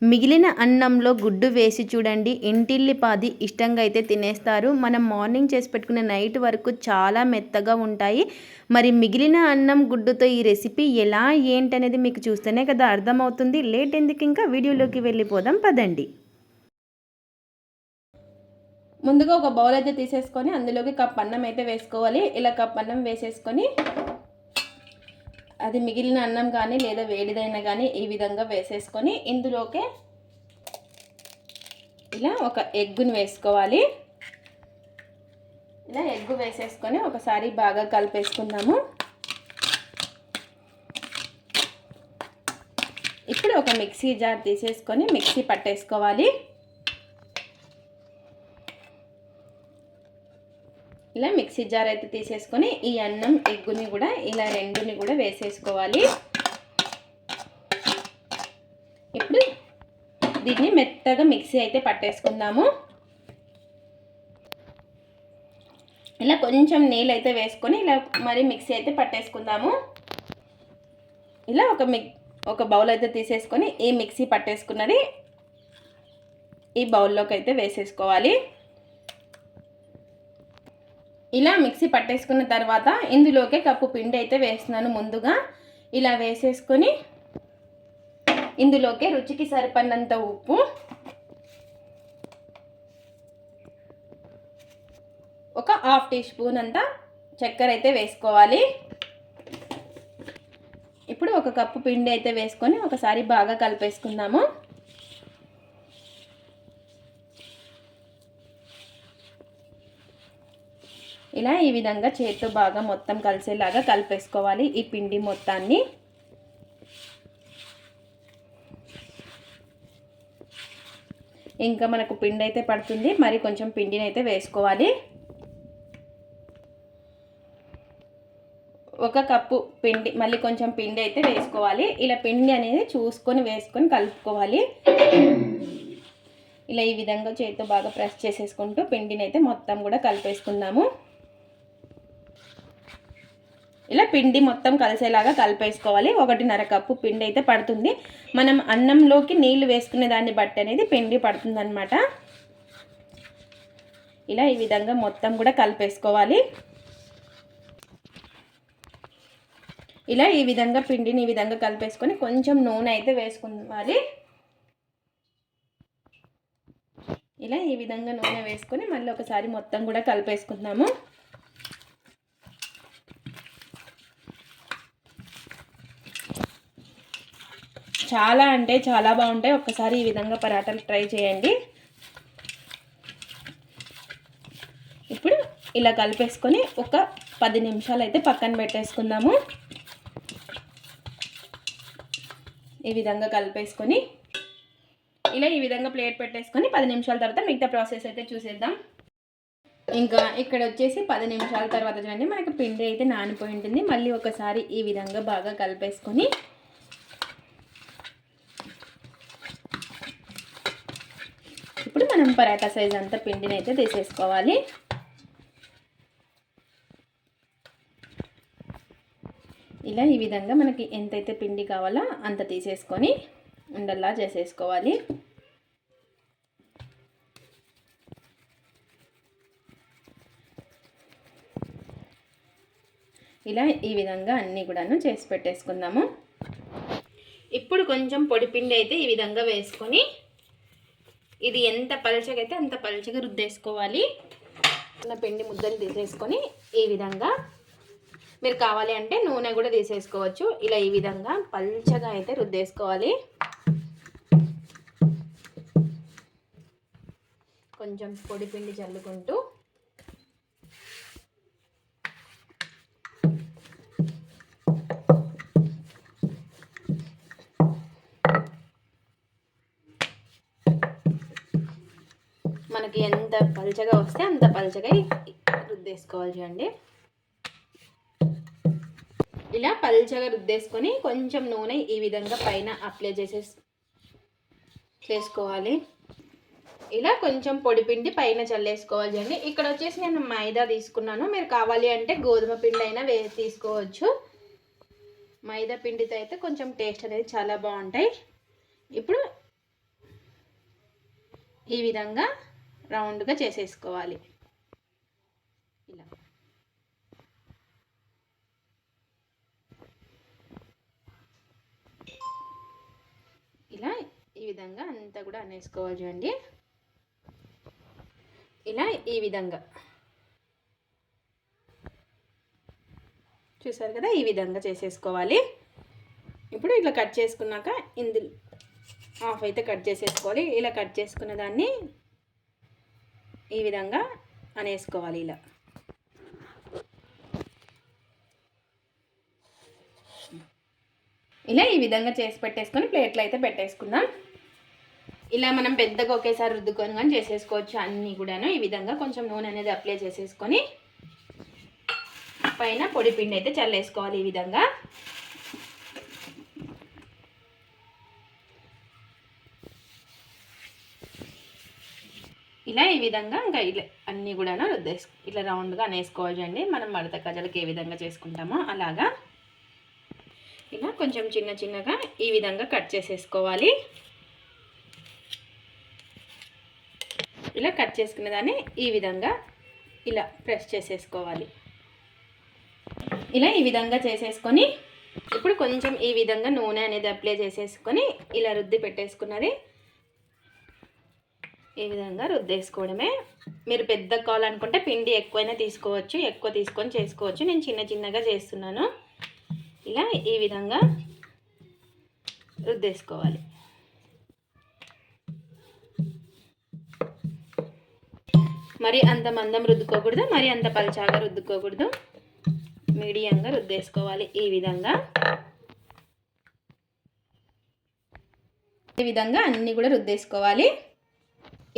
మిగిలిన అన్నంలో గుడ్డు వేసి చూడండి, ఇంటిల్లిపాది ఇష్టంగా అయితే తినేస్తారు. మనం మార్నింగ్ చేసి పెట్టుకునే నైట్ వరకు చాలా మెత్తగా ఉంటాయి. మరి మిగిలిన అన్నం గుడ్డుతో ఈ రెసిపీ ఎలా ఏంటనేది మీకు చూస్తేనే కదా అర్థమవుతుంది. లేట్ ఎందుకు, ఇంకా వీడియోలోకి వెళ్ళిపోదాం పదండి. ముందుగా ఒక బౌల్ అయితే తీసేసుకొని అందులోకి కప్ అన్నం అయితే వేసుకోవాలి. ఇలా కప్ అన్నం వేసేసుకొని అది మిగిలిన అన్నం కానీ లేదా వేడిదైనా కానీ ఈ విధంగా వేసేసుకొని ఇందులోకే ఇలా ఒక ఎగ్గుని వేసుకోవాలి. ఇలా ఎగ్గు వేసేసుకొని ఒకసారి బాగా కలిపేసుకుందాము. ఇప్పుడు ఒక మిక్సీ జార్ తీసేసుకొని మిక్సీ పట్టేసుకోవాలి. ఇలా మిక్సీ జార్ అయితే తీసేసుకొని ఈ అన్నం ఎగ్గుని కూడా ఇలా రెండుని కూడా వేసేసుకోవాలి. ఇప్పుడు దీన్ని మెత్తగా మిక్సీ అయితే పట్టేసుకుందాము. ఇలా కొంచెం నీళ్ళు అయితే వేసుకొని ఇలా మరి మిక్సీ అయితే పట్టేసుకుందాము. ఇలా ఒక బౌల్ అయితే తీసేసుకొని ఈ మిక్సీ పట్టేసుకున్నది ఈ బౌల్లోకి అయితే వేసేసుకోవాలి. ఇలా మిక్సీ పట్టేసుకున్న తర్వాత ఇందులోకి కప్పు పిండి అయితే వేస్తున్నాను. ముందుగా ఇలా వేసేసుకొని ఇందులోకి రుచికి సరిపడినంత ఉప్పు, ఒక 1/2 టీ స్పూన్ అంత చక్కెర అయితే వేసుకోవాలి. ఇప్పుడు ఒక కప్పు పిండి అయితే వేసుకొని ఒకసారి బాగా కలిపేసుకుందాము. ఇలా ఈ విధంగా చేతితో బాగా మొత్తం కలిసేలాగా కలిపేసుకోవాలి ఈ పిండి మొత్తాన్ని. ఇంకా మనకు పిండి అయితే పడుతుంది, మరి కొంచెం పిండిని అయితే వేసుకోవాలి. ఒక కప్పు పిండి మళ్ళీ కొంచెం పిండి అయితే వేసుకోవాలి. ఇలా పిండి అనేది చూసుకొని వేసుకొని కలుపుకోవాలి. ఇలా ఈ విధంగా చేతితో బాగా ప్రెస్ చేసేసుకుంటూ పిండిని అయితే మొత్తం కూడా కలిపేసుకుందాము. ఇలా పిండి మొత్తం కలిసేలాగా కలిపేసుకోవాలి. 1.5 కప్పు పిండి అయితే పడుతుంది. మనం అన్నంలోకి నీళ్లు వేసుకునే దాన్ని బట్టి అనేది పిండి పడుతుందన్నమాట. ఇలా ఈ విధంగా మొత్తం కూడా కలిపేసుకోవాలి. ఇలా ఈ విధంగా పిండిని ఈ విధంగా కలిపేసుకొని కొంచెం నూనె అయితే వేసుకోవాలి. ఇలా ఈ విధంగా నూనె వేసుకొని మళ్ళీ ఒకసారి మొత్తం కూడా కలిపేసుకుందాము. చాలా అంటే చాలా బాగుంటాయి. ఒక్కసారి ఈ విధంగా పరాటాలు ట్రై చేయండి. ఇప్పుడు ఇలా కలిపేసుకొని ఒక 10 నిమిషాలు అయితే పక్కన పెట్టేసుకుందాము. ఈ విధంగా కలిపేసుకొని ఇలా ఈ విధంగా ప్లేట్ పెట్టేసుకొని 10 నిమిషాల తర్వాత మిగతా ప్రాసెస్ అయితే చూసేద్దాం. ఇంకా ఇక్కడ వచ్చేసి 10 నిమిషాల తర్వాత చూడండి మనకి పిండి అయితే నానిపోయి ఉంటుంది. మళ్ళీ ఒకసారి ఈ విధంగా బాగా కలిపేసుకొని ఇప్పుడు మనం పరాటా సైజ్ అంతా పిండిని అయితే తీసేసుకోవాలి. ఇలా ఈ విధంగా మనకి ఎంతైతే పిండి కావాలో అంత తీసేసుకొని ఉండల్లా చేసేసుకోవాలి. ఇలా ఈ విధంగా అన్నీ కూడాను చేసి పెట్టేసుకుందాము. ఇప్పుడు కొంచెం పొడి పిండి అయితే ఈ విధంగా వేసుకొని ఇది ఎంత పలచగా అయితే అంత పలచగా రుద్దేసుకోవాలి. పిండి ముద్దలు తీసేసుకొని ఈ విధంగా మీరు కావాలి అంటే నూనె కూడా తీసేసుకోవచ్చు. ఇలా ఈ విధంగా పల్చగా అయితే రుద్దేసుకోవాలి. కొంచెం పొడి పిండి చల్లుకుంటూ మనకి ఎంత పల్చగా వస్తే అంత పల్చగా రుద్దేసుకోవాలి. చూడండి ఇలా పల్చగా రుద్దేసుకొని కొంచెం నూనె ఈ విధంగా పైన అప్లై చేసుకోవాలి. ఇలా కొంచెం పొడి పిండి పైన చల్లేసుకోవాలి. చూడండి ఇక్కడ వచ్చేసి నేను మైదా తీసుకున్నాను. మీరు కావాలి అంటే గోధుమ పిండి అయినా తీసుకోవచ్చు. మైదా పిండితో అయితే కొంచెం టేస్ట్ అనేది చాలా బాగుంటాయి. ఇప్పుడు ఈ విధంగా రౌండ్గా చేసేసుకోవాలి. ఇలా ఇలా ఈ విధంగా అంతా కూడా అనేసుకోవాలి. చూడండి, ఇలా ఈ విధంగా చూసారు కదా, ఈ విధంగా చేసేసుకోవాలి. ఇప్పుడు ఇట్లా కట్ చేసుకున్నాక ఇందులో హాఫ్ అయితే కట్ చేసేసుకోవాలి. ఇలా కట్ చేసుకున్న దాన్ని ఈ విధంగా అనేసుకోవాలి. ఇలా ఈ విధంగా చేసి పెట్టేసుకొని ప్లేట్లో అయితే పెట్టేసుకుందాం. ఇలా మనం పెద్దగా ఒకేసారి రుద్దుకొని కానీ చేసేసుకోవచ్చు అన్నీ కూడాను. ఈ విధంగా కొంచెం నూనె అనేది అప్లై చేసేసుకొని పైన పొడి పిండి అయితే చల్లేసుకోవాలి. ఈ విధంగా ఇలా ఈ విధంగా ఇంకా ఇలా అన్నీ కూడా ఇట్లా రౌండ్గా అనేసుకోవాలి అండి. మనం మడత కజలకి ఏ విధంగా చేసుకుంటామో అలాగా ఇలా కొంచెం చిన్న చిన్నగా ఈ విధంగా కట్ చేసేసుకోవాలి. ఇలా కట్ చేసుకున్న దాన్ని ఈ విధంగా ఇలా ప్రెస్ చేసేసుకోవాలి. ఇలా ఈ విధంగా చేసేసుకొని ఇప్పుడు కొంచెం ఈ విధంగా నూనె అనేది అప్లై చేసేసుకొని ఇలా రుద్ది పెట్టేసుకున్నది ఈ విధంగా రుద్దేసుకోవడమే. మీరు పెద్ద కావాలనుకుంటే పిండి ఎక్కువైనా తీసుకోవచ్చు, ఎక్కువ తీసుకొని చేసుకోవచ్చు. నేను చిన్న చిన్నగా చేస్తున్నాను. ఇలా ఈ విధంగా రుద్దేసుకోవాలి. మరి అంత మందం రుద్దుకోకూడదు, మరి అంత పలచాగా రుద్దుకోకూడదు, మీడియంగా రుద్దేసుకోవాలి. ఈ విధంగా అన్నీ కూడా రుద్దేసుకోవాలి.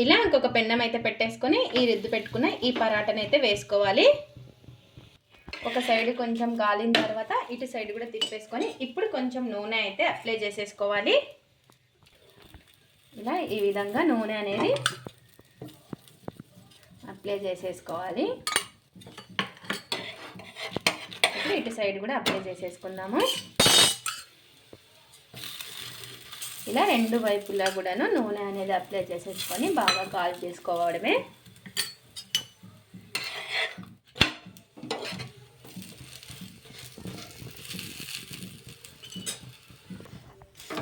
ఇలా ఇంకొక పెన్నం అయితే పెట్టేసుకొని ఈ రుద్దు పెట్టుకున్న ఈ పరాటను అయితే వేసుకోవాలి. ఒక సైడ్ కొంచెం కాలిన తర్వాత ఇటు సైడ్ కూడా తిప్పేసుకొని ఇప్పుడు కొంచెం నూనె అయితే అప్లై చేసేసుకోవాలి. ఇలా ఈ విధంగా నూనె అనేది అప్లై చేసేసుకోవాలి. ఇప్పుడు ఇటు సైడ్ కూడా అప్లై చేసేసుకుందాము. ఇలా రెండు వైపులా కూడాను నూనె అనేది అప్లై చేసేసుకొని బాగా కాల్ చేసుకోవడమే.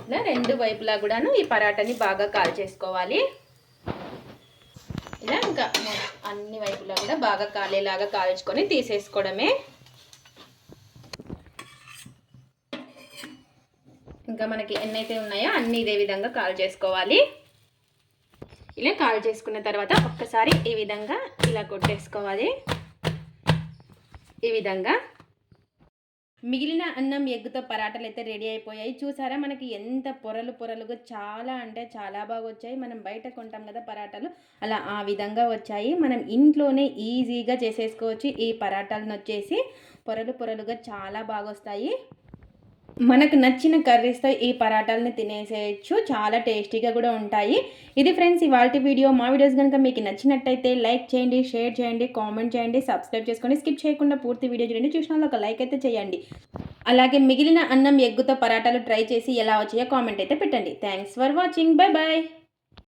ఇలా రెండు వైపులా కూడాను ఈ పరాటాని బాగా కాల్ చేసుకోవాలి. ఇలా ఇంకా అన్ని వైపులా కూడా బాగా కాలేలాగా కాల్చుకొని తీసేసుకోవడమే. ఇంకా మనకి ఎన్నైతే ఉన్నాయో అన్నీ ఇదే విధంగా కాల్ చేసుకోవాలి. ఇలా కాల్ చేసుకున్న తర్వాత ఒక్కసారి ఈ విధంగా ఇలా కొట్టేసుకోవాలి. ఈ విధంగా మిగిలిన అన్నం ఎగ్గుతో పరాటాలు అయితే రెడీ అయిపోయాయి. చూసారా మనకి ఎంత పొరలుగా చాలా అంటే చాలా బాగా వచ్చాయి. మనం బయట కొంటాం కదా పరాటాలు, అలా ఆ విధంగా వచ్చాయి. మనం ఇంట్లోనే ఈజీగా చేసేసుకోవచ్చు. ఈ పరాటాలను వచ్చేసి పొరలుగా చాలా బాగా వస్తాయి. మనకు నచ్చిన కర్రీస్తో ఈ పరాటాలని తినేసేయచ్చు. చాలా టేస్టీగా కూడా ఉంటాయి. ఇది ఫ్రెండ్స్ ఇవాల్టి వీడియో. మా వీడియోస్ కనుక మీకు నచ్చినట్టయితే లైక్ చేయండి, షేర్ చేయండి, కామెంట్ చేయండి, సబ్స్క్రైబ్ చేసుకోండి. స్కిప్ చేయకుండా పూర్తి వీడియో చూడండి. చూసిన వాళ్ళు ఒక లైక్ అయితే చేయండి. అలాగే మిగిలిన అన్నం ఎగ్గుతో పరాటాలు ట్రై చేసి ఎలా వచ్చాయో కామెంట్ అయితే పెట్టండి. Thanks for watching. Bye bye.